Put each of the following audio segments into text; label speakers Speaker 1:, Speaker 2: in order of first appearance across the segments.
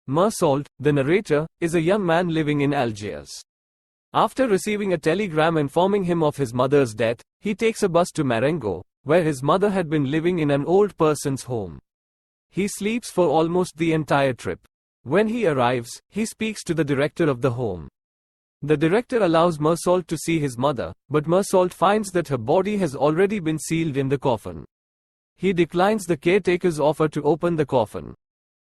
Speaker 1: Mersault, the narrator, is a young man living in Algiers. After receiving a telegram informing him of his mother's death, he takes a bus to Marengo, where his mother had been living in an old person's home. He sleeps for almost the entire trip. When he arrives, he speaks to the director of the home. The director allows Mersault to see his mother, but Mersault finds that her body has already been sealed in the coffin. He declines the caretaker's offer to open the coffin.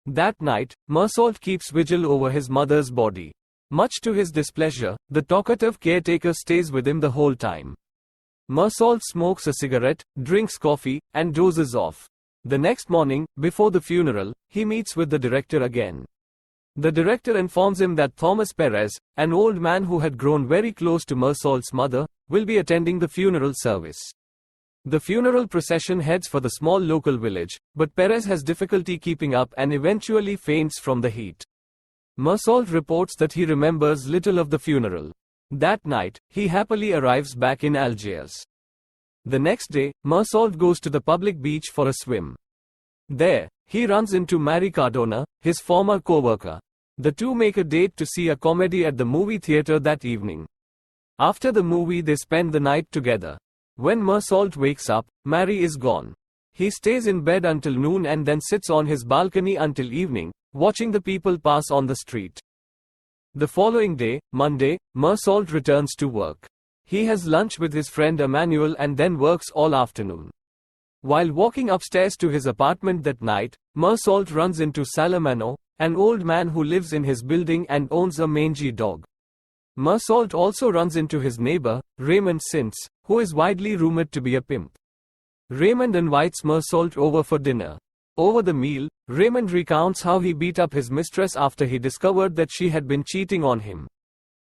Speaker 1: That night, Mersault keeps vigil over his mother's body. Much to his displeasure, the talkative caretaker stays with him the whole time. Mersault smokes a cigarette, drinks coffee, and dozes off. The next morning, before the funeral, he meets with the director again. The director informs him that Thomas Perez, an old man who had grown very close to Mersault's mother, will be attending the funeral service. The funeral procession heads for the small local village, but Perez has difficulty keeping up and eventually faints from the heat. Mersault reports that he remembers little of the funeral. That night, he happily arrives back in Algiers. The next day, Mersault goes to the public beach for a swim. There, he runs into Marie Cardona, his former co-worker. The two make a date to see a comedy at the movie theater that evening. After the movie, they spend the night together. When Mersault wakes up, Marie is gone. He stays in bed until noon and then sits on his balcony until evening, watching the people pass on the street. The following day, Monday, Mersault returns to work. He has lunch with his friend Emmanuel and then works all afternoon. While walking upstairs to his apartment that night, Mersault runs into Salamano, an old man who lives in his building and owns a mangy dog. Mersault also runs into his neighbor, Raymond Sintz, who is widely rumored to be a pimp. Raymond invites Mersault over for dinner. Over the meal, Raymond recounts how he beat up his mistress after he discovered that she had been cheating on him.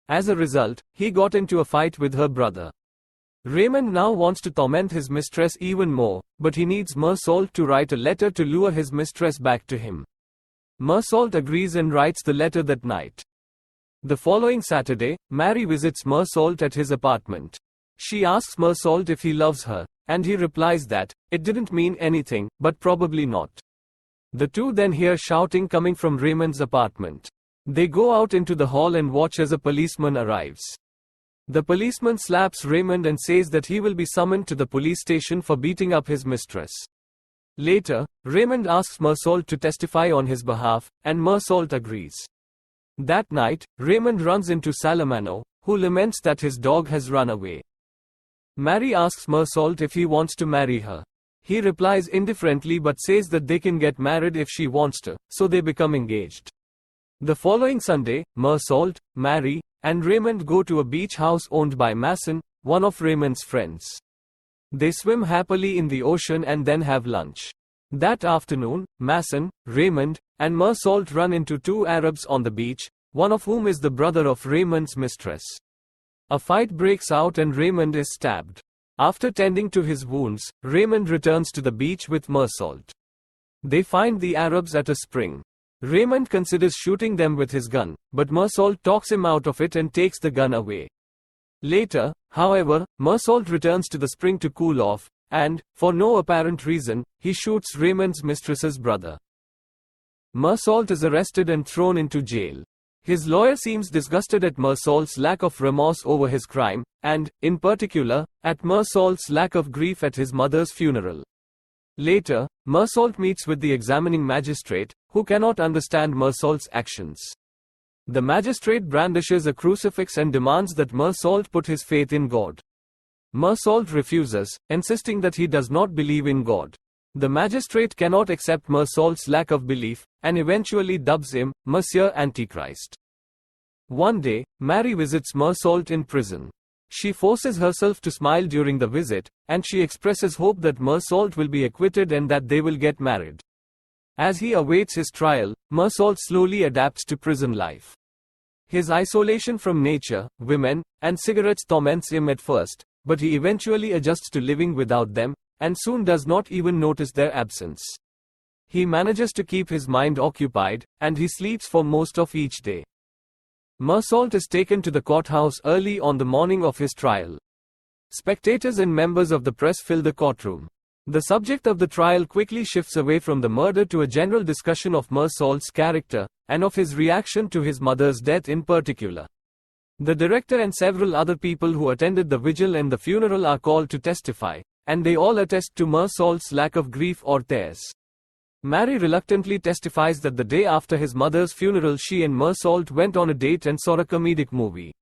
Speaker 1: As a result, he got into a fight with her brother. Raymond now wants to torment his mistress even more, but he needs Mersault to write a letter to lure his mistress back to him. Mersault agrees and writes the letter that night. The following Saturday, Marie visits Mersault at his apartment. She asks Mersault if he loves her, and he replies that it didn't mean anything, but probably not. The two then hear shouting coming from Raymond's apartment. They go out into the hall and watch as a policeman arrives. The policeman slaps Raymond and says that he will be summoned to the police station for beating up his mistress. Later, Raymond asks Mersault to testify on his behalf, and Mersault agrees. That night, Raymond runs into Salamano, who laments that his dog has run away. Marie asks Mersault if he wants to marry her. He replies indifferently but says that they can get married if she wants to, so they become engaged. The following Sunday, Mersault, Marie, and Raymond go to a beach house owned by Masson, one of Raymond's friends. They swim happily in the ocean and then have lunch. That afternoon, Masson, Raymond, and Mersault run into two Arabs on the beach, one of whom is the brother of Raymond's mistress. A fight breaks out and Raymond is stabbed. After tending to his wounds, Raymond returns to the beach with Mersault. They find the Arabs at a spring. Raymond considers shooting them with his gun, but Mersault talks him out of it and takes the gun away. Later, however, Mersault returns to the spring to cool off, and, for no apparent reason, he shoots Raymond's mistress's brother. Mersault is arrested and thrown into jail. His lawyer seems disgusted at Mersault's lack of remorse over his crime, and, in particular, at Mersault's lack of grief at his mother's funeral. Later, Mersault meets with the examining magistrate, who cannot understand Mersault's actions. The magistrate brandishes a crucifix and demands that Mersault put his faith in God. Mersault refuses, insisting that he does not believe in God. The magistrate cannot accept Mersault's lack of belief, and eventually dubs him Monsieur Antichrist. One day, Marie visits Mersault in prison. She forces herself to smile during the visit, and she expresses hope that Mersault will be acquitted and that they will get married. As he awaits his trial, Mersault slowly adapts to prison life. His isolation from nature, women, and cigarettes torments him at first, but he eventually adjusts to living without them, and soon does not even notice their absence. He manages to keep his mind occupied, and he sleeps for most of each day. Mersault is taken to the courthouse early on the morning of his trial. Spectators and members of the press fill the courtroom. The subject of the trial quickly shifts away from the murder to a general discussion of Mersault's character, and of his reaction to his mother's death in particular. The director and several other people who attended the vigil and the funeral are called to testify, and they all attest to Mersault's lack of grief or tears. Mary reluctantly testifies that the day after his mother's funeral she and Mersault went on a date and saw a comedic movie.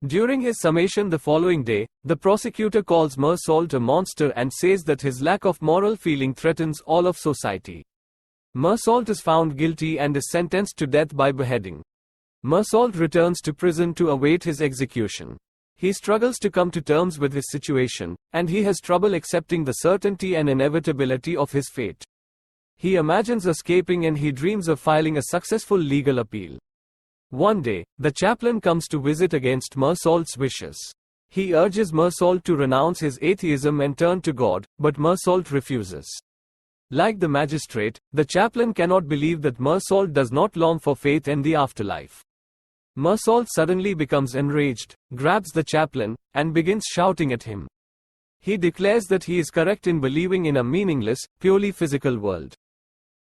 Speaker 1: During his summation the following day, the prosecutor calls Mersault a monster and says that his lack of moral feeling threatens all of society. Mersault is found guilty and is sentenced to death by beheading. Mersault returns to prison to await his execution. He struggles to come to terms with his situation, and he has trouble accepting the certainty and inevitability of his fate. He imagines escaping and he dreams of filing a successful legal appeal. One day, the chaplain comes to visit against Mersault's wishes. He urges Mersault to renounce his atheism and turn to God, but Mersault refuses. Like the magistrate, the chaplain cannot believe that Mersault does not long for faith and the afterlife. Mersault suddenly becomes enraged, grabs the chaplain, and begins shouting at him. He declares that he is correct in believing in a meaningless, purely physical world.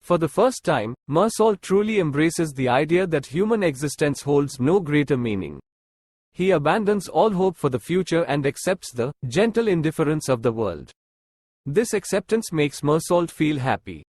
Speaker 1: For the first time, Mersault truly embraces the idea that human existence holds no greater meaning. He abandons all hope for the future and accepts the gentle indifference of the world. This acceptance makes Mersault feel happy.